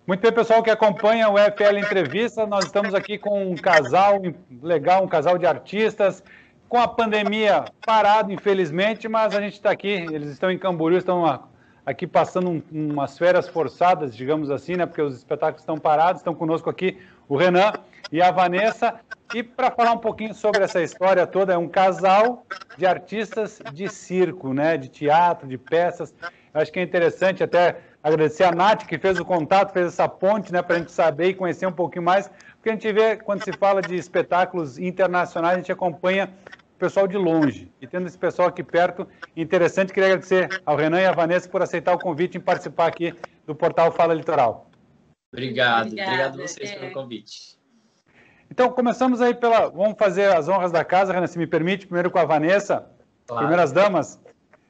Muito bem, pessoal que acompanha o FL Entrevista, nós estamos aqui com um casal legal, um casal de artistas, com a pandemia parado, infelizmente, mas a gente está aqui, eles estão em Camboriú, estão aqui passando umas férias forçadas, digamos assim, né, porque os espetáculos estão parados, estão conosco aqui o Renan e a Vanessa, e para falar um pouquinho sobre essa história toda, é um casal de artistas de circo, né, de teatro, de peças. Eu acho que é interessante até agradecer a Nath, que fez o contato, fez essa ponte, né, para a gente saber e conhecer um pouquinho mais, porque a gente vê, quando se fala de espetáculos internacionais, a gente acompanha o pessoal de longe, e tendo esse pessoal aqui perto, interessante, queria agradecer ao Renan e à Vanessa por aceitar o convite em participar aqui do portal Fala Litoral. Obrigado a vocês pelo convite. Então, começamos aí vamos fazer as honras da casa, Renan, se me permite, primeiro com a Vanessa, claro. Primeiras damas.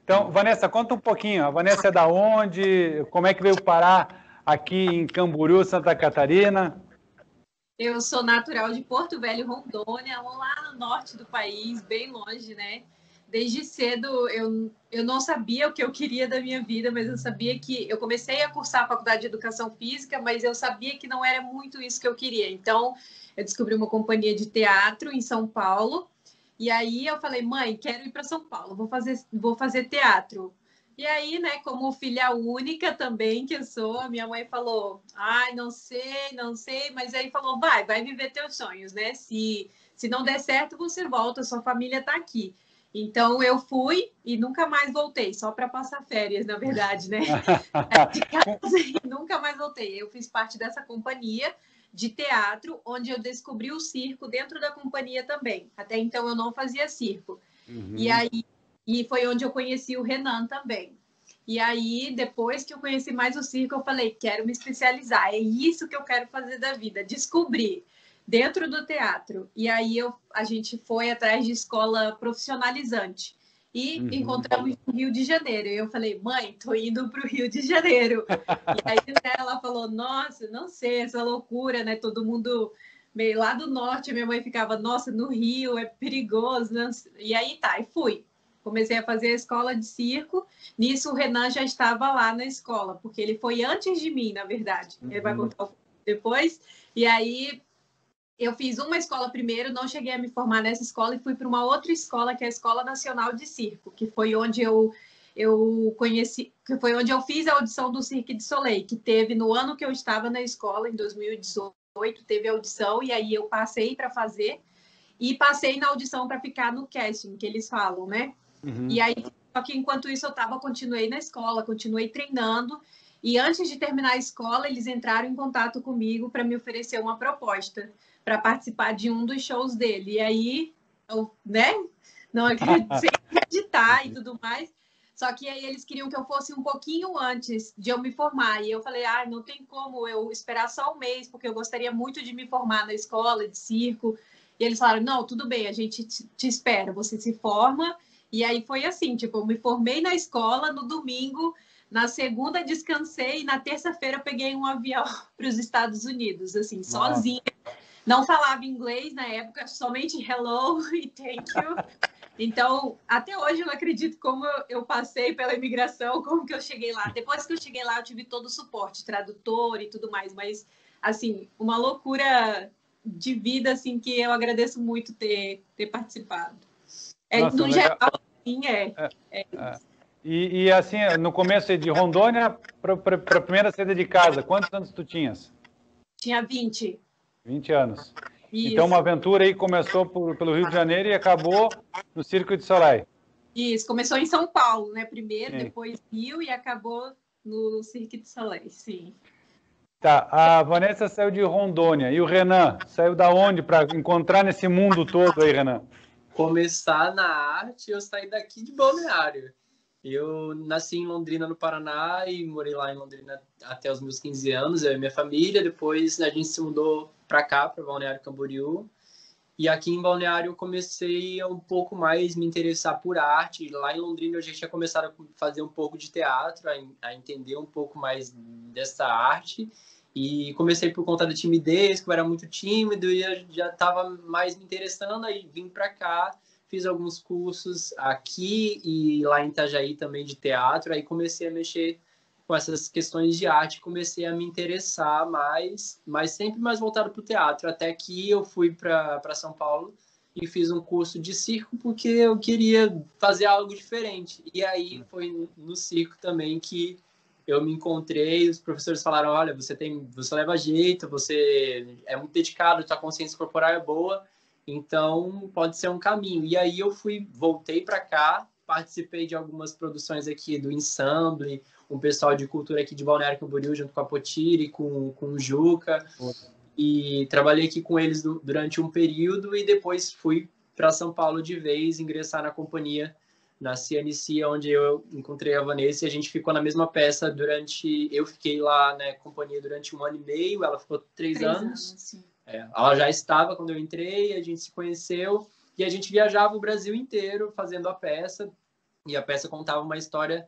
Então, Vanessa, conta um pouquinho. A Vanessa é da onde? Como é que veio parar aqui em Camboriú, Santa Catarina? Eu sou natural de Porto Velho, Rondônia, lá no norte do país, bem longe, né? Desde cedo eu não sabia o que eu queria da minha vida, mas eu sabia que... Eu comecei a cursar a faculdade de Educação Física, mas eu sabia que não era muito isso que eu queria. Então, eu descobri uma companhia de teatro em São Paulo. E aí eu falei, mãe, quero ir para São Paulo, vou fazer teatro. E aí, né, como filha única também que eu sou, a minha mãe falou, ai, não sei, mas aí falou, vai viver teus sonhos, né? Se não der certo, você volta, sua família tá aqui. Então eu fui e nunca mais voltei, só para passar férias, na verdade, né? De casa e nunca mais voltei. Eu fiz parte dessa companhia de teatro, onde eu descobri o circo dentro da companhia também. Até então eu não fazia circo. Uhum. E foi onde eu conheci o Renan também. E aí, depois que eu conheci mais o circo, eu falei, quero me especializar. É isso que eu quero fazer da vida, descobrir dentro do teatro. E aí a gente foi atrás de escola profissionalizante. E encontramos no Rio de Janeiro. E eu falei, mãe, tô indo para o Rio de Janeiro. E aí ela falou, nossa, não sei, essa loucura, né? Todo mundo meio lá do norte. Minha mãe ficava, nossa, no Rio é perigoso. Né? E aí tá, e fui. Comecei a fazer a escola de circo. Nisso o Renan já estava lá na escola, porque ele foi antes de mim, na verdade. Ele vai contar depois. E aí... Eu fiz uma escola primeiro, não cheguei a me formar nessa escola e fui para uma outra escola, que é a Escola Nacional de Circo, que foi onde eu conheci, que foi onde eu fiz a audição do Cirque du Soleil, que teve no ano que eu estava na escola, em 2018, teve a audição, e aí eu passei para fazer, e passei na audição para ficar no casting, que eles falam, né? E aí, só que enquanto isso continuei na escola, continuei treinando, e antes de terminar a escola, eles entraram em contato comigo para me oferecer uma proposta para participar de um dos shows dele. E aí, eu, né, não acreditei acreditar e tudo mais. Só que aí eles queriam que eu fosse um pouquinho antes de eu me formar. E eu falei, não tem como eu esperar só um mês, porque eu gostaria muito de me formar na escola de circo. E eles falaram, não, tudo bem, a gente te espera, você se forma. E aí foi assim, tipo, eu me formei na escola no domingo, na segunda descansei e na terça-feira eu peguei um avião para os Estados Unidos, assim, sozinha. Não falava inglês na época, somente hello e thank you. Então, até hoje eu não acredito como eu passei pela imigração, como que eu cheguei lá. Depois que eu cheguei lá, eu tive todo o suporte, tradutor e tudo mais. Mas, assim, uma loucura de vida, assim, que eu agradeço muito ter participado. Nossa, no geral, sim, E assim, no começo de Rondônia, para a primeira saída de casa, quantos anos tu tinhas? Tinha 20. 20 anos. Isso. Então, uma aventura aí começou pelo Rio de Janeiro e acabou no Cirque du Soleil. Isso, começou em São Paulo, né? Primeiro, depois Rio e acabou no Cirque du Soleil, sim. Tá, a Vanessa saiu de Rondônia. E o Renan saiu da onde para encontrar nesse mundo todo aí, Renan? começar na arte, eu saí daqui de Balneário. Eu nasci em Londrina, no Paraná, e morei lá em Londrina até os meus 15 anos, eu e minha família. Depois a gente se mudou para cá, para Balneário Camboriú. E aqui em Balneário eu comecei a um pouco mais me interessar por arte. Lá em Londrina eu já tinha começado a fazer um pouco de teatro, a entender um pouco mais dessa arte. E comecei por conta da timidez, que eu era muito tímido e eu já estava mais me interessando. Aí vim para cá, fiz alguns cursos aqui e lá em Itajaí também de teatro. Aí comecei a mexer com essas questões de arte, comecei a me interessar mais, mas sempre mais voltado para o teatro, até que eu fui para São Paulo e fiz um curso de circo porque eu queria fazer algo diferente. E aí foi no circo também que eu me encontrei, os professores falaram, olha, você leva jeito, você é muito dedicado, sua consciência corporal é boa, então pode ser um caminho. E aí eu voltei para cá, participei de algumas produções aqui do Ensemble, um pessoal de cultura aqui de Balneário Camboriú, junto com a Potiri, com o Juca, e trabalhei aqui com eles durante um período e depois fui para São Paulo de vez, ingressar na companhia, na CNC, onde eu encontrei a Vanessa e a gente ficou na mesma peça eu fiquei lá na companhia durante 1 ano e meio, ela ficou 3 anos. Ela já estava quando eu entrei, a gente se conheceu e a gente viajava o Brasil inteiro fazendo a peça, e a peça contava uma história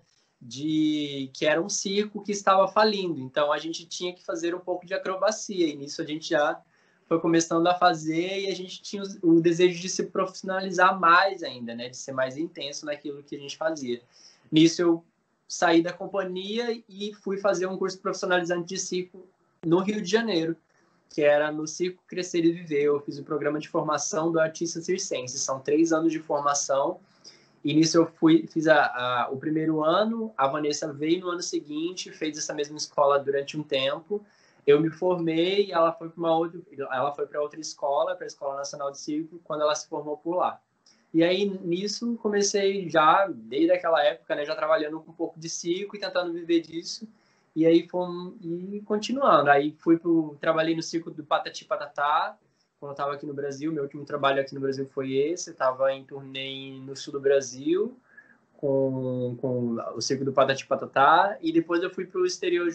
que era um circo que estava falindo, então a gente tinha que fazer um pouco de acrobacia, e nisso a gente já foi começando a fazer, e a gente tinha o desejo de se profissionalizar mais ainda, né, de ser mais intenso naquilo que a gente fazia. Nisso eu saí da companhia e fui fazer um curso profissionalizante de circo no Rio de Janeiro, que era no Circo Crescer e Viver. Eu fiz o programa de formação do artista circense, são 3 anos de formação. E nisso eu fiz o primeiro ano, a Vanessa veio no ano seguinte, fez essa mesma escola durante um tempo. Eu me formei e ela foi para outra escola, para a Escola Nacional de Circo, quando ela se formou por lá. E aí nisso comecei já, desde aquela época, né, já trabalhando com um pouco de circo e tentando viver disso. E aí continuando. Aí trabalhei no circo do Patati Patatá, quando eu estava aqui no Brasil. Meu último trabalho aqui no Brasil foi esse. Eu estava em turnê no sul do Brasil com o circo do Patati Patatá, e depois eu fui para o exterior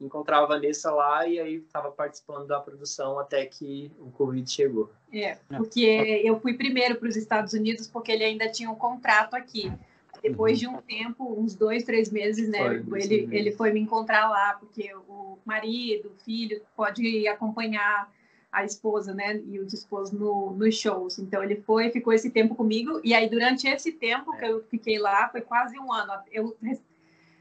encontrar a Vanessa lá, e aí estava participando da produção até que o Covid chegou. Porque eu fui primeiro para os Estados Unidos porque ele ainda tinha um contrato aqui. Depois de um tempo, uns 2, 3 meses, né, ele foi me encontrar lá, porque o marido, o filho, pode acompanhar a esposa, né, e os esposos nos shows. Então, ele ficou esse tempo comigo, e aí, durante esse tempo que eu fiquei lá, foi quase 1 ano. Eu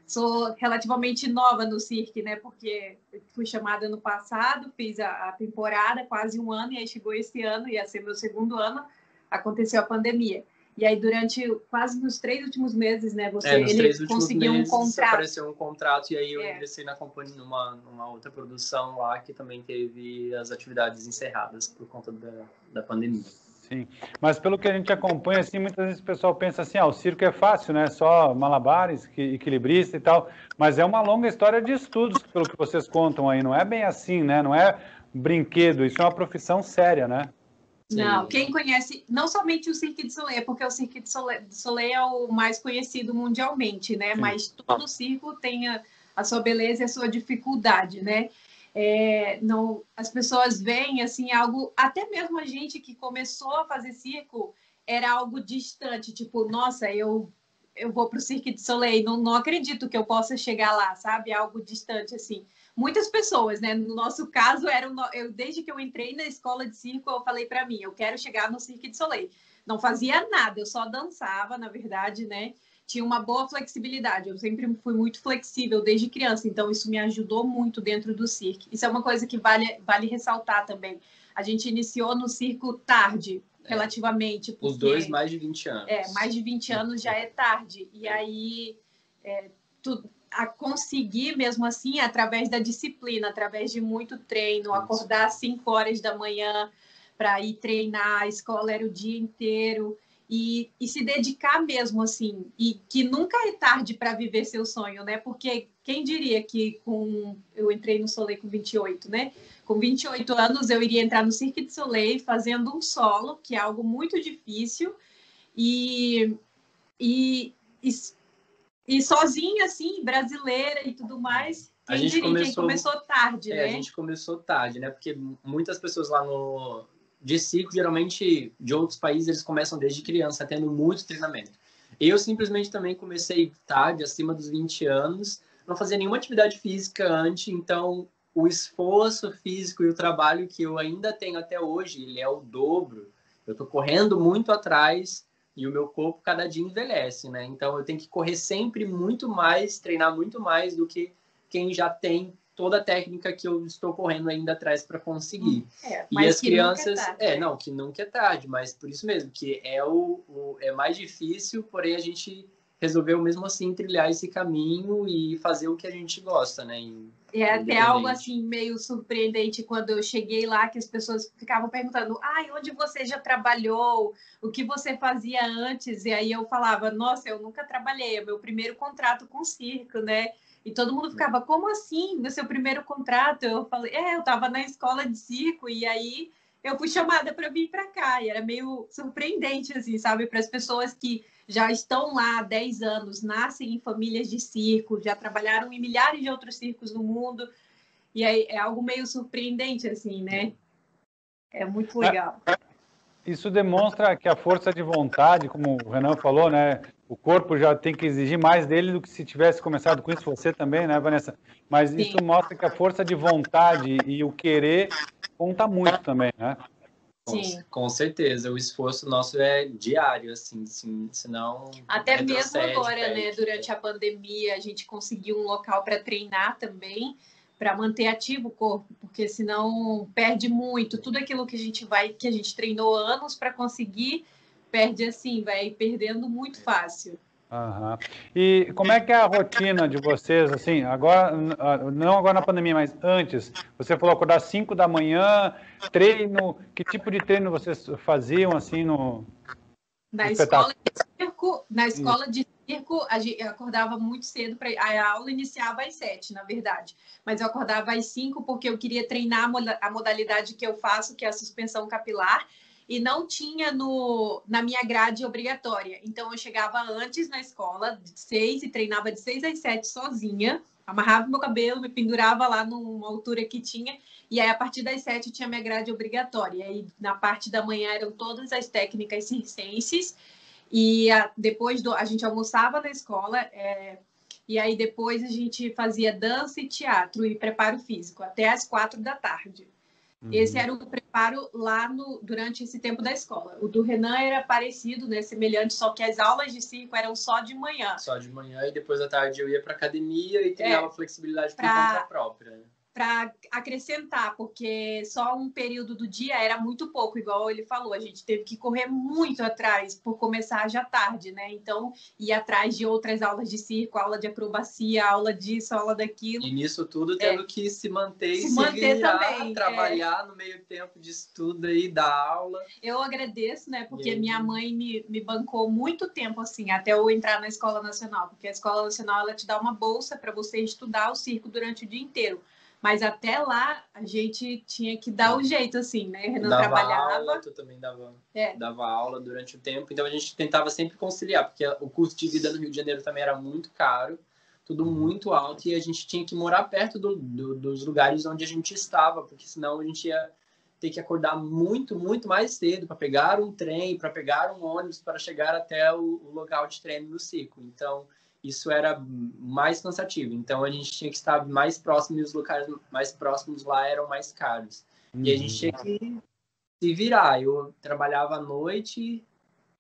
sou relativamente nova no circo, né, porque eu fui chamada ano passado, fiz a temporada, quase 1 ano, e aí chegou esse ano, ia ser meu 2º ano, aconteceu a pandemia. E aí, durante quase nos 3 últimos meses, né, ele conseguiu um contrato. Apareceu um contrato, e aí eu ingressei na companhia numa outra produção lá, que também teve as atividades encerradas por conta da pandemia. Sim, mas pelo que a gente acompanha, assim, muitas vezes o pessoal pensa assim, o circo é fácil, né, só malabares, equilibrista e tal, mas é uma longa história de estudos, pelo que vocês contam aí, não é bem assim, né, não é brinquedo, isso é uma profissão séria, né? Não, quem conhece, não somente o Cirque du Soleil, porque o Cirque du Soleil é o mais conhecido mundialmente, né? Sim. Mas todo circo tem a sua beleza e a sua dificuldade, né? Não, as pessoas veem, assim, algo... Até mesmo a gente que começou a fazer circo era algo distante, tipo, nossa, eu vou para o Cirque du Soleil, não acredito que eu possa chegar lá, sabe? Algo distante, assim. Muitas pessoas, né? No nosso caso, desde que eu entrei na escola de circo, eu falei para mim, eu quero chegar no Cirque du Soleil. Não fazia nada, eu só dançava, na verdade, né? Tinha uma boa flexibilidade, eu sempre fui muito flexível desde criança, então isso me ajudou muito dentro do circo. Isso é uma coisa que vale ressaltar também. A gente iniciou no circo tarde, relativamente. Porque, os dois, mais de 20 anos. Mais de 20 anos já é tarde. E aí, a conseguir mesmo assim, através da disciplina, através de muito treino, acordar às 5 horas da manhã para ir treinar, a escola era o dia inteiro. e se dedicar mesmo, assim, e que nunca é tarde para viver seu sonho, né? Porque quem diria que eu entrei no Soleil com 28, né? Com 28 anos eu iria entrar no Cirque du Soleil fazendo um solo, que é algo muito difícil, e, e, e, e sozinha, assim, brasileira e tudo mais. Quem diria, quem começou tarde, né? A gente começou tarde, né? Porque muitas pessoas lá de circo, geralmente de outros países, eles começam desde criança, tendo muito treinamento. Eu simplesmente também comecei tarde, acima dos 20 anos, não fazia nenhuma atividade física antes, então o esforço físico e o trabalho que eu ainda tenho até hoje, ele é o dobro. Eu tô correndo muito atrás e o meu corpo cada dia envelhece, né? Então eu tenho que correr sempre muito mais, treinar muito mais do que quem já tem toda a técnica que eu estou correndo ainda atrás para conseguir. E as crianças, que nunca é tarde, mas por isso mesmo, que é mais difícil, porém a gente resolveu mesmo assim trilhar esse caminho e fazer o que a gente gosta, né? É até algo assim meio surpreendente quando eu cheguei lá, que as pessoas ficavam perguntando: onde você já trabalhou? O que você fazia antes? E aí eu falava: nossa, eu nunca trabalhei, é meu primeiro contrato com circo, né? E todo mundo ficava: como assim? No seu primeiro contrato? Eu falei: eu estava na escola de circo e aí eu fui chamada para vir para cá. E era meio surpreendente, assim, sabe? Para as pessoas que já estão lá há 10 anos, nascem em famílias de circo, já trabalharam em milhares de outros circos no mundo. E aí é algo meio surpreendente, assim, né? É muito legal. Isso demonstra que a força de vontade, como o Renan falou, né? O corpo já tem que exigir mais dele do que se tivesse começado com isso, você também, né, Vanessa? Mas Sim. Isso mostra que a força de vontade e o querer conta muito também, né? Sim. Com certeza, o esforço nosso é diário, assim, senão... Até mesmo agora, né, durante a pandemia, a gente conseguiu um local para treinar também, para manter ativo o corpo, porque senão perde muito. Tudo aquilo que a gente treinou anos para conseguir, perde assim, vai perdendo muito fácil. Uhum. E como é que é a rotina de vocês, assim, agora, não agora na pandemia, mas antes? Você falou acordar às 5 da manhã, treino, que tipo de treino vocês faziam, assim, no espetáculo? Na escola de circo, eu acordava muito cedo, a aula iniciava às 7, na verdade, mas eu acordava às 5 porque eu queria treinar a modalidade que eu faço, que é a suspensão capilar, e não tinha na minha grade obrigatória. Então, eu chegava antes na escola, de 6, e treinava de 6 às 7 sozinha, amarrava meu cabelo, me pendurava lá numa altura que tinha, e aí a partir das 7 tinha minha grade obrigatória. E aí, na parte da manhã, eram todas as técnicas circenses, e depois a gente almoçava na escola, e aí depois a gente fazia dança e teatro e preparo físico, até às 4 da tarde. Esse era o preparo lá durante esse tempo da escola. O do Renan era parecido, né, semelhante, só que as aulas de circo eram só de manhã. Só de manhã, e depois da tarde eu ia para academia e treinava flexibilidade por conta própria. Né? Para acrescentar, porque só um período do dia era muito pouco, igual ele falou, a gente teve que correr muito atrás por começar já tarde, né? Então, ir atrás de outras aulas de circo, aula de acrobacia, aula disso, aula daquilo. E nisso tudo tendo que se manter e se virar, também, trabalhar no meio tempo de estudo e dar aula. Eu agradeço, né? Porque minha mãe me bancou muito tempo, assim, até eu entrar na Escola Nacional, porque a Escola Nacional, ela te dá uma bolsa para você estudar o circo durante o dia inteiro. Mas até lá, a gente tinha que dar o jeito, assim, né? Renan trabalhava. Aula, tu também dava aula durante o tempo. Então, a gente tentava sempre conciliar, porque o custo de vida no Rio de Janeiro também era muito caro, tudo muito alto, e a gente tinha que morar perto dos lugares onde a gente estava, porque senão a gente ia ter que acordar muito, muito mais cedo para pegar um trem, para pegar um ônibus, para chegar até o local de treino do circo. Então, isso era mais cansativo. Então, a gente tinha que estar mais próximo e os locais mais próximos lá eram mais caros. E a gente tinha que se virar. Eu trabalhava à noite,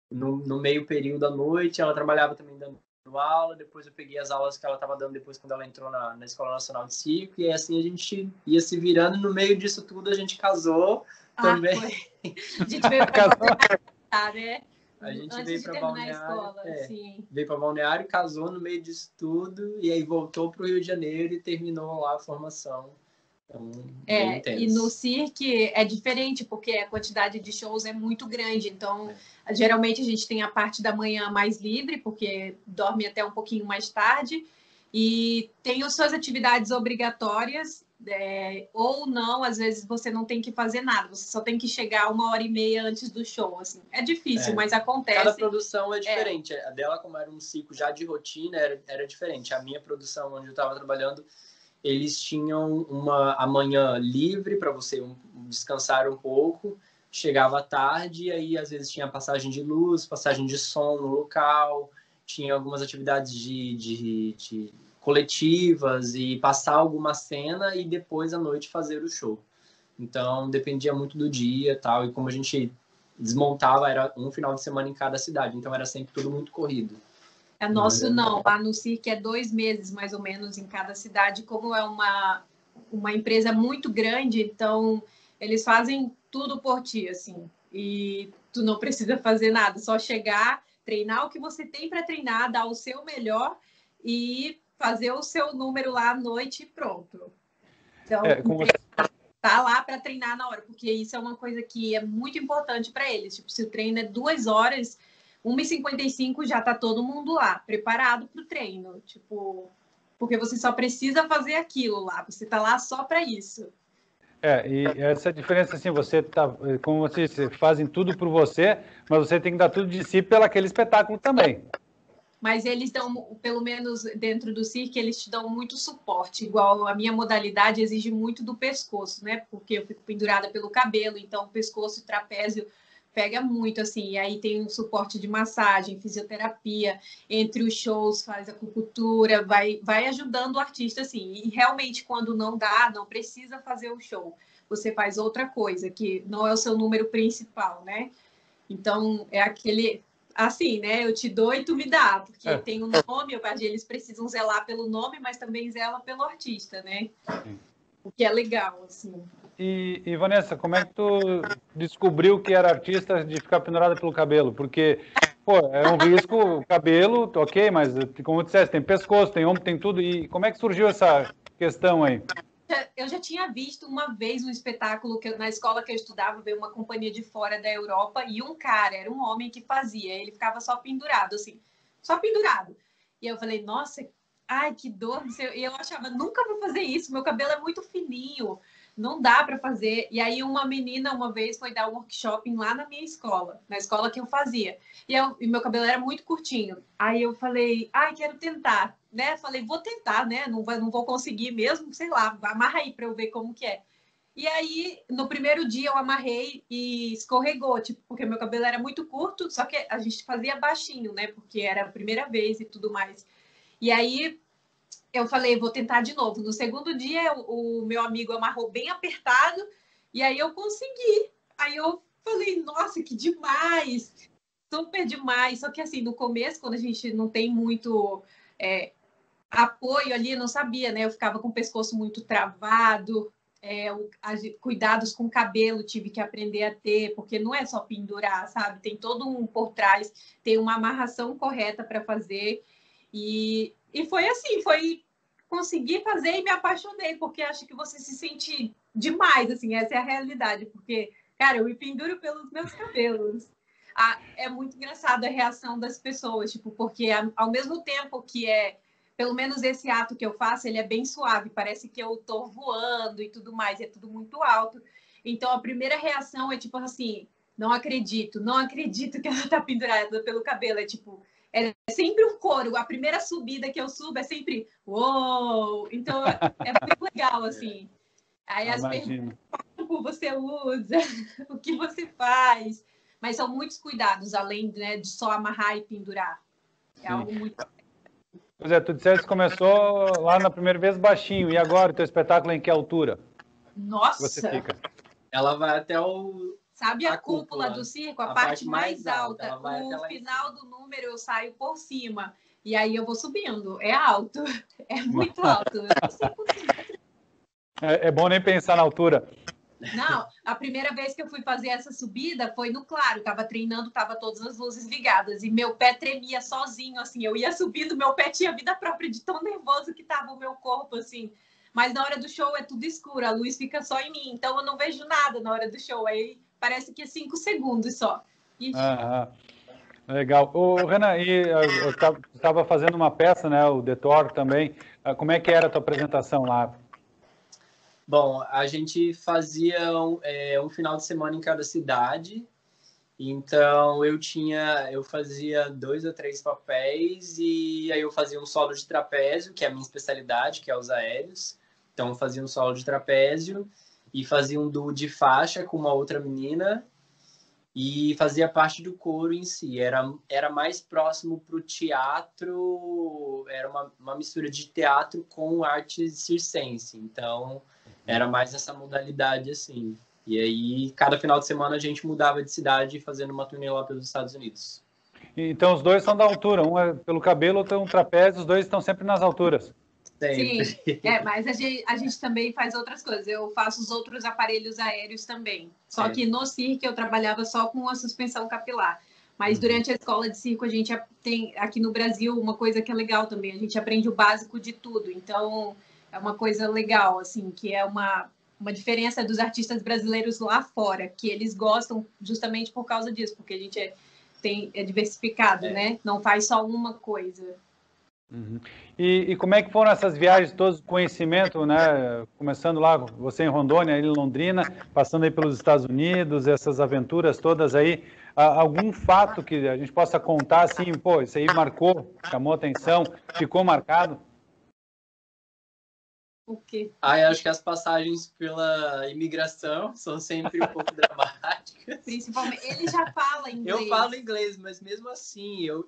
no meio período à noite, ela trabalhava também dando aula, depois eu peguei as aulas que ela estava dando depois quando ela entrou na Escola Nacional de Circo, e assim a gente ia se virando, e no meio disso tudo a gente casou também. A gente veio para casar, né? A gente veio para Balneário, veio para Balneário, casou no meio disso tudo, e aí voltou para o Rio de Janeiro e terminou lá a formação Então, bem intenso. E no cirque é diferente, porque a quantidade de shows é muito grande. Então, geralmente a gente tem a parte da manhã mais livre, porque dorme até um pouquinho mais tarde. E tem as suas atividades obrigatórias, ou não, às vezes você não tem que fazer nada, você só tem que chegar 1h30 antes do show. Assim. É difícil, mas acontece. Cada produção é diferente. A dela, como era um ciclo já de rotina, era diferente. A minha produção, onde eu estava trabalhando, eles tinham a manhã livre para você descansar um pouco, chegava à tarde, e aí às vezes tinha passagem de luz, passagem de som no local, tinha algumas atividades de coletivas e passar alguma cena e depois à noite fazer o show. Então dependia muito do dia e tal, e como a gente desmontava, era um final de semana em cada cidade, então era sempre tudo muito corrido. Nosso não, lá no cirque é 2 meses mais ou menos em cada cidade, como é uma empresa muito grande, então eles fazem tudo por ti, assim, e tu não precisa fazer nada, só chegar, treinar o que você tem para treinar, dar o seu melhor e fazer o seu número lá à noite e pronto. Então, tá lá para treinar na hora, porque isso é uma coisa que é muito importante para eles. Tipo, se o treino é 2 horas, 1h55 já tá todo mundo lá, preparado para o treino. Tipo, porque você só precisa fazer aquilo lá, você tá lá só para isso. E essa diferença, assim, você tá, como vocês fazem tudo por você, mas você tem que dar tudo de si pelo aquele espetáculo também. Mas eles dão, pelo menos dentro do circo, eles te dão muito suporte. Igual a minha modalidade exige muito do pescoço, né? Porque eu fico pendurada pelo cabelo, então o pescoço e trapézio pega muito, assim. E aí tem um suporte de massagem, fisioterapia, entre os shows faz acupuntura, vai ajudando o artista, assim. E realmente, quando não dá, não precisa fazer o show. Você faz outra coisa, que não é o seu número principal, né? Então, é aquele... Assim, né? Eu te dou e tu me dá, porque tem um nome, eles precisam zelar pelo nome, mas também zela pelo artista, né? Sim. O que é legal, assim. E Vanessa, como é que tu descobriu que era artista de ficar pendurada pelo cabelo? Porque, pô, é um risco, o cabelo, ok, mas como tu disseste, tem pescoço, tem ombro, tem tudo. E como é que surgiu essa questão aí? Eu já tinha visto uma vez um espetáculo na escola que eu estudava, veio uma companhia de fora da Europa e um cara, era um homem que fazia, ele ficava só pendurado, assim, só pendurado. E eu falei, nossa, ai, que dor, não sei. E eu achava, nunca vou fazer isso, meu cabelo é muito fininho, não dá para fazer. E aí uma menina uma vez foi dar um workshop lá na minha escola, na escola que eu fazia. E meu cabelo era muito curtinho. Aí eu falei, ai, quero tentar, né? Falei, vou tentar, né? Não vou conseguir mesmo, sei lá, amarra aí para eu ver como que é. E aí, no primeiro dia, eu amarrei e escorregou, tipo, porque meu cabelo era muito curto, só que a gente fazia baixinho, né? Porque era a primeira vez e tudo mais. E aí, eu falei, vou tentar de novo. No segundo dia, o meu amigo amarrou bem apertado e aí eu consegui. Aí eu falei, nossa, que demais! Super demais. Só que assim, no começo, quando a gente não tem muito apoio ali, eu não sabia, né? Eu ficava com o pescoço muito travado, cuidados com o cabelo tive que aprender a ter, porque não é só pendurar, sabe? Tem todo um por trás, tem uma amarração correta para fazer. E foi assim, conseguir fazer e me apaixonei, porque acho que você se sente demais, assim, essa é a realidade, porque, cara, eu me penduro pelos meus cabelos. É muito engraçado a reação das pessoas, tipo, porque ao mesmo tempo que pelo menos esse ato que eu faço, ele é bem suave, parece que eu tô voando e tudo mais, é tudo muito alto. Então, a primeira reação é tipo assim, não acredito que ela tá pendurada pelo cabelo, é tipo... É sempre um coro. A primeira subida que eu subo é sempre uou! Então, é muito legal, assim. Aí as perguntas, como você usa, o que você faz. Mas são muitos cuidados, além, né, de só amarrar e pendurar. É algo muito... Pois é, tu disseste que começou lá na primeira vez baixinho. E agora, o teu espetáculo é em que altura? Nossa! Você fica? Ela vai até o... Sabe a cúpula do circo? A parte mais alta. O final do número eu saio por cima. E aí eu vou subindo. É alto. É muito alto. Eu não sei por quê. É bom nem pensar na altura. Não, a primeira vez que eu fui fazer essa subida foi no claro. Tava treinando, tava todas as luzes ligadas. E meu pé tremia sozinho, assim. Eu ia subindo, meu pé tinha vida própria de tão nervoso que tava o meu corpo, assim. mas na hora do show é tudo escuro, a luz fica só em mim, então eu não vejo nada na hora do show, aí parece que é 5 segundos só. Legal. Renan, eu estava fazendo uma peça, né, o The Thor também, como é que era a tua apresentação lá? Bom, a gente fazia um final de semana em cada cidade, então eu fazia 2 ou 3 papéis e aí eu fazia um solo de trapézio, que é a minha especialidade, que é os aéreos. Então eu fazia um solo de trapézio e fazia um duo de faixa com uma outra menina e fazia parte do coro em si. Era mais próximo para o teatro, era uma mistura de teatro com arte circense. Então era mais essa modalidade assim. E aí, cada final de semana, a gente mudava de cidade fazendo uma turnê lá pelos Estados Unidos. Então, os dois são da altura. Um é pelo cabelo, outro é um trapézio. Os dois estão sempre nas alturas. Sempre. Sim, mas a gente também faz outras coisas. Eu faço os outros aparelhos aéreos também. Só que no circo eu trabalhava só com a suspensão capilar. Mas durante a escola de circo, a gente tem aqui no Brasil uma coisa que é legal também. A gente aprende o básico de tudo. Então, é uma coisa legal, assim, que é uma diferença dos artistas brasileiros lá fora, que eles gostam justamente por causa disso, porque a gente é diversificado, né? Não faz só uma coisa. E como é que foram essas viagens, todos, conhecimento, né? Começando lá, você em Rondônia, aí em Londrina, passando aí pelos Estados Unidos, essas aventuras todas aí, algum fato que a gente possa contar assim, pô, isso aí marcou, chamou atenção, ficou marcado? O quê? Eu acho que as passagens pela imigração são sempre um pouco dramáticas. Principalmente, ele já fala inglês. Eu falo inglês, mas mesmo assim, eu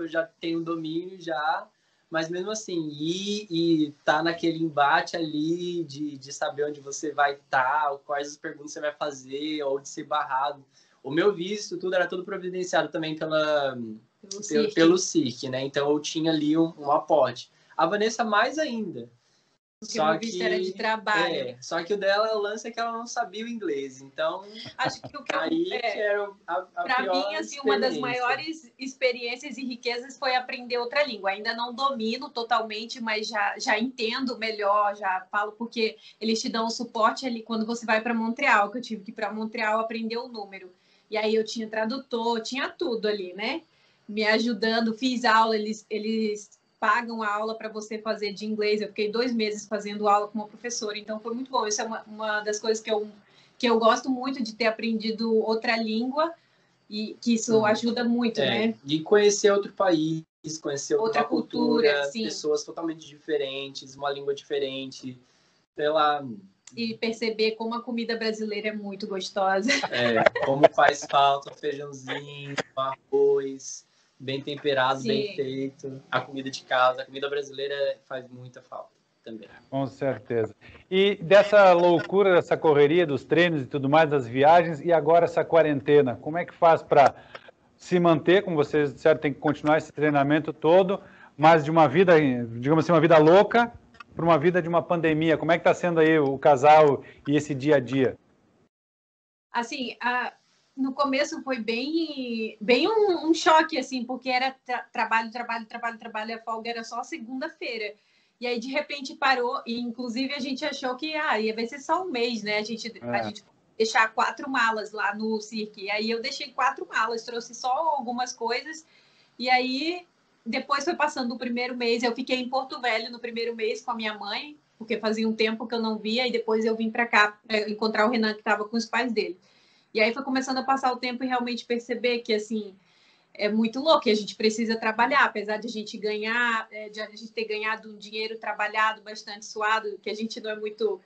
já tenho domínio já, mas mesmo assim, e tá naquele embate ali de saber onde você vai estar, quais as perguntas você vai fazer, ou de ser barrado. O meu visto, era tudo providenciado também pelo CIRC, né? Então eu tinha ali um aporte. A Vanessa mais ainda. Porque o visto era de trabalho. Só que o dela, o lance é que ela não sabia o inglês. Então, acho que para mim, assim, uma das maiores experiências e riquezas foi aprender outra língua. Ainda não domino totalmente, mas já entendo melhor, já falo, porque eles te dão o suporte ali quando você vai para Montreal, que eu tive que ir para Montreal aprender o número. E aí eu tinha tradutor, tinha tudo ali, né? Me ajudando, fiz aula, eles pagam a aula para você fazer de inglês. Eu fiquei 2 meses fazendo aula com uma professora, então foi muito bom. Isso é uma das coisas que eu gosto muito, de ter aprendido outra língua, e que isso ajuda muito, né? De conhecer outro país, conhecer outra cultura, sim. Pessoas totalmente diferentes, uma língua diferente, sei lá. E perceber como a comida brasileira é muito gostosa. Como faz falta o feijãozinho, o arroz, bem temperado, Sim. bem feito. A comida de casa, a comida brasileira faz muita falta também. Com certeza. E dessa loucura, dessa correria dos treinos e tudo mais, das viagens, e agora essa quarentena, como é que faz para se manter, como vocês disseram, tem que continuar esse treinamento todo, mas de uma vida, digamos assim, uma vida louca para uma vida de uma pandemia? Como é que está sendo aí o casal e esse dia a dia? Assim, no começo foi bem um choque, assim, porque era trabalho, a folga era só segunda-feira. E aí, de repente, parou, e inclusive a gente achou que ia ser só um mês, né? A gente deixar 4 malas lá no cirque. E aí eu deixei 4 malas, trouxe só algumas coisas. E aí, depois foi passando o primeiro mês, eu fiquei em Porto Velho no primeiro mês com a minha mãe, porque fazia um tempo que eu não via, e depois eu vim para cá para encontrar o Renan, que estava com os pais dele. E aí foi começando a passar o tempo e realmente perceber que, assim, é muito louco, e a gente precisa trabalhar, apesar de a gente ganhar, de a gente ter ganhado um dinheiro trabalhado, bastante suado, que a gente não é muito...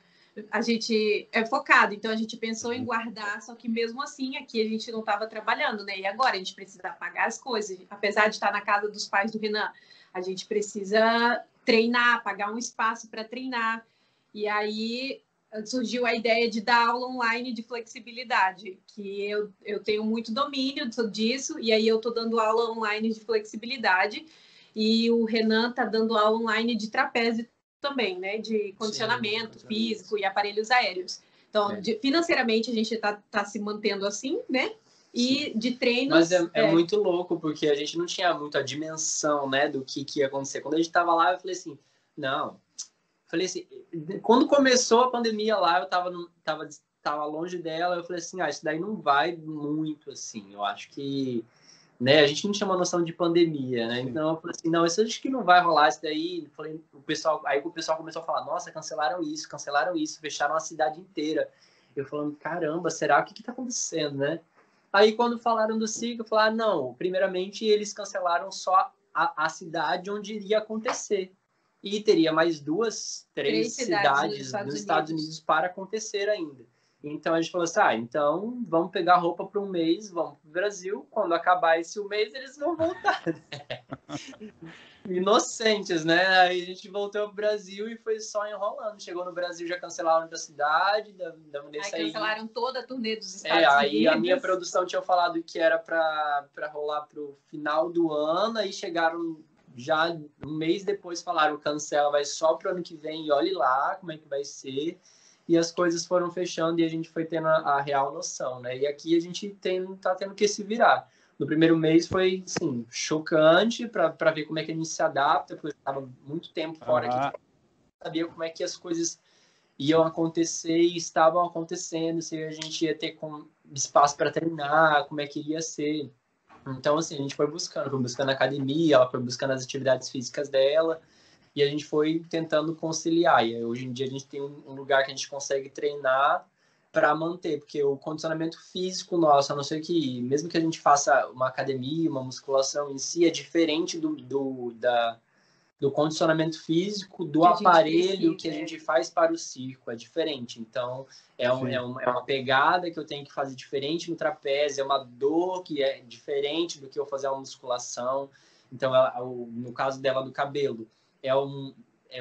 A gente é focado, então a gente pensou em guardar, só que mesmo assim aqui a gente não estava trabalhando, né? E agora a gente precisa pagar as coisas, apesar de estar na casa dos pais do Renan, a gente precisa treinar, pagar um espaço para treinar. E aí surgiu a ideia de dar aula online de flexibilidade, que eu tenho muito domínio disso, e aí eu estou dando aula online de flexibilidade, e o Renan está dando aula online de trapézio também, né, de condicionamento físico e aparelhos aéreos. Então, financeiramente, a gente está se mantendo assim, né, e de treinos... Mas é muito louco, porque a gente não tinha muito a dimensão, né, do que ia acontecer. Quando a gente estava lá, eu falei assim, não... falei assim, quando começou a pandemia lá, eu tava longe dela, eu falei assim, isso daí não vai muito, assim, eu acho que, né, a gente não tinha uma noção de pandemia, né, então eu falei assim, não, isso acho que não vai rolar, isso daí, falei, aí o pessoal começou a falar, nossa, cancelaram isso, fecharam a cidade inteira, eu falando, caramba, será, o que tá acontecendo, né? Aí quando falaram do ciclo, falaram, não, primeiramente eles cancelaram só a cidade onde iria acontecer, e teria mais três cidades nos Estados Unidos para acontecer ainda. Então a gente falou assim, então vamos pegar roupa para um mês, vamos para o Brasil, quando acabar esse mês eles vão voltar. Inocentes, né? Aí a gente voltou para o Brasil e foi só enrolando. Chegou no Brasil, já cancelaram outra cidade, aí cancelaram toda a turnê dos Estados Unidos. Aí a minha produção tinha falado que era para rolar para o final do ano, aí chegaram já um mês depois, falaram cancela, vai só para o ano que vem, e olhe lá como é que vai ser. E as coisas foram fechando e a gente foi tendo a real noção, né? E aqui a gente tá tendo que se virar. No primeiro mês foi, assim, chocante para ver como é que a gente se adapta, porque eu estava muito tempo fora aqui, sabia como é que as coisas iam acontecer e estavam acontecendo, se a gente ia ter espaço para treinar, como é que iria ser. Então, assim, a gente foi buscando academia, ela foi buscando as atividades físicas dela, e a gente foi tentando conciliar. E hoje em dia a gente tem um lugar que a gente consegue treinar para manter, porque o condicionamento físico nosso, a não ser que, mesmo que a gente faça uma academia, uma musculação em si, é diferente do condicionamento físico, do aparelho que a gente faz para o circo, é diferente. Então, é uma pegada que eu tenho que fazer diferente no trapézio, é uma dor que é diferente do que eu fazer uma musculação. Então, no caso dela, do cabelo,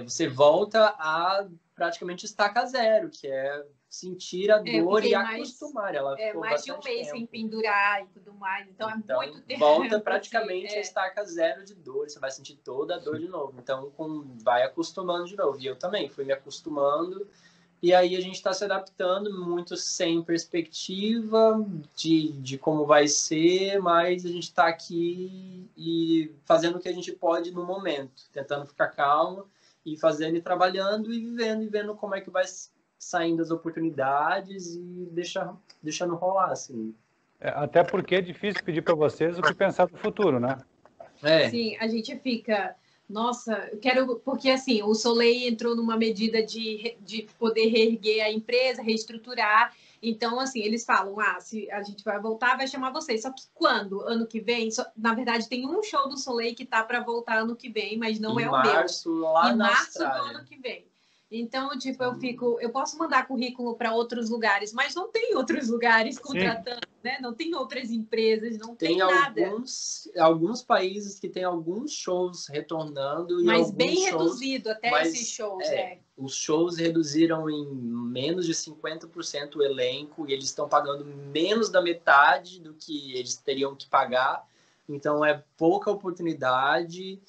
você volta a praticamente estaca zero, que é sentir a dor e acostumar. Ela ficou mais de um mês tempo sem pendurar e tudo mais, então é muito tempo. Volta praticamente a estaca zero de dor, você vai sentir toda a dor de novo. Então, vai acostumando de novo. E eu também fui me acostumando, e aí a gente está se adaptando, muito sem perspectiva de como vai ser, mas a gente está aqui e fazendo o que a gente pode no momento, tentando ficar calmo e fazendo e trabalhando e vendo como é que vai saindo as oportunidades e deixando rolar, assim. Até porque é difícil pedir para vocês o que pensar do futuro, né? Sim, a gente fica... Nossa, eu quero... Porque, assim, o Soleil entrou numa medida de poder reerguer a empresa, reestruturar. Então, assim, eles falam, se a gente vai voltar, vai chamar vocês. Só que quando? Ano que vem? Na verdade, tem um show do Soleil que tá para voltar ano que vem, mas não é o meu. Em março do ano que vem. Então, tipo, eu posso mandar currículo para outros lugares, mas não tem outros lugares contratando, né? Não tem outras empresas, não tem nada. Alguns países que tem alguns shows retornando. Mas bem reduzido até esses shows, Os shows reduziram em menos de 50% o elenco e eles estão pagando menos da metade do que eles teriam que pagar. Então, é pouca oportunidade,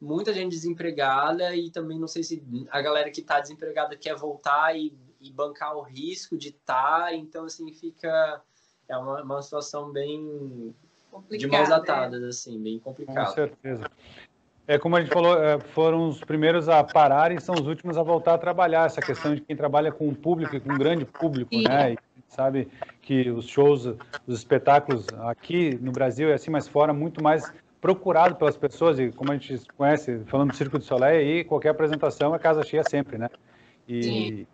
muita gente desempregada, e também não sei se a galera que está desempregada quer voltar e bancar o risco de estar. Então, assim, é uma situação bem complicada, de mãos atadas, assim, bem complicada. Com certeza. Como a gente falou, foram os primeiros a parar e são os últimos a voltar a trabalhar. Essa questão de quem trabalha com um público, com um grande público, né? E sabe que os shows, os espetáculos aqui no Brasil e assim mais fora, muito mais procurado pelas pessoas, e como a gente conhece, falando do Circo du Soleil, aí qualquer apresentação é casa cheia sempre, né? E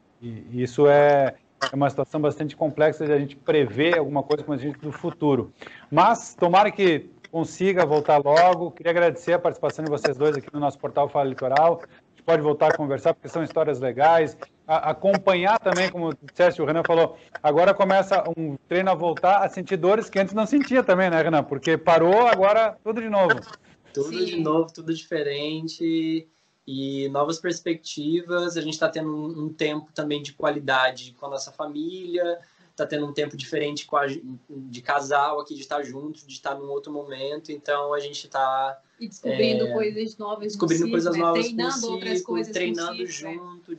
isso é uma situação bastante complexa de a gente prever alguma coisa com a gente do futuro. Mas tomara que consiga voltar logo. Queria agradecer a participação de vocês dois aqui no nosso portal Fala Litoral. A gente pode voltar a conversar, porque são histórias legais. Acompanhar também, como disseste, o Renan falou, agora começa um treino a voltar a sentir dores que antes não sentia também, né, Renan? Porque parou, agora tudo de novo. Tudo de novo, tudo diferente e novas perspectivas. A gente está tendo um tempo também de qualidade com a nossa família, está tendo um tempo diferente de casal aqui, de estar junto, de estar num outro momento. Então, a gente está... E descobrindo coisas novas, descobrindo coisas novas, treinando outras coisas, treinando junto,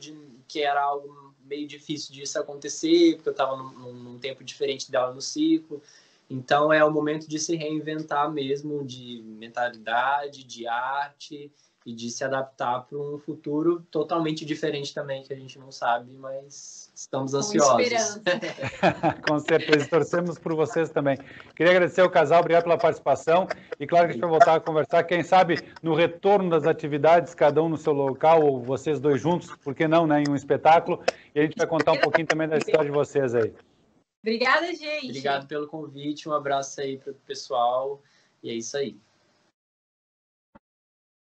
que era algo meio difícil disso acontecer, porque eu estava num tempo diferente dela no ciclo. Então, é o momento de se reinventar mesmo, de mentalidade, de arte, e de se adaptar para um futuro totalmente diferente também, que a gente não sabe, mas estamos ansiosos. Com certeza, torcemos por vocês também. Queria agradecer ao casal, obrigado pela participação, e claro que a gente vai voltar a conversar, quem sabe no retorno das atividades, cada um no seu local, ou vocês dois juntos, por que não, né, em um espetáculo, e a gente vai contar um pouquinho também da história de vocês aí. Obrigada, gente. Obrigado pelo convite, um abraço aí para o pessoal, e é isso aí.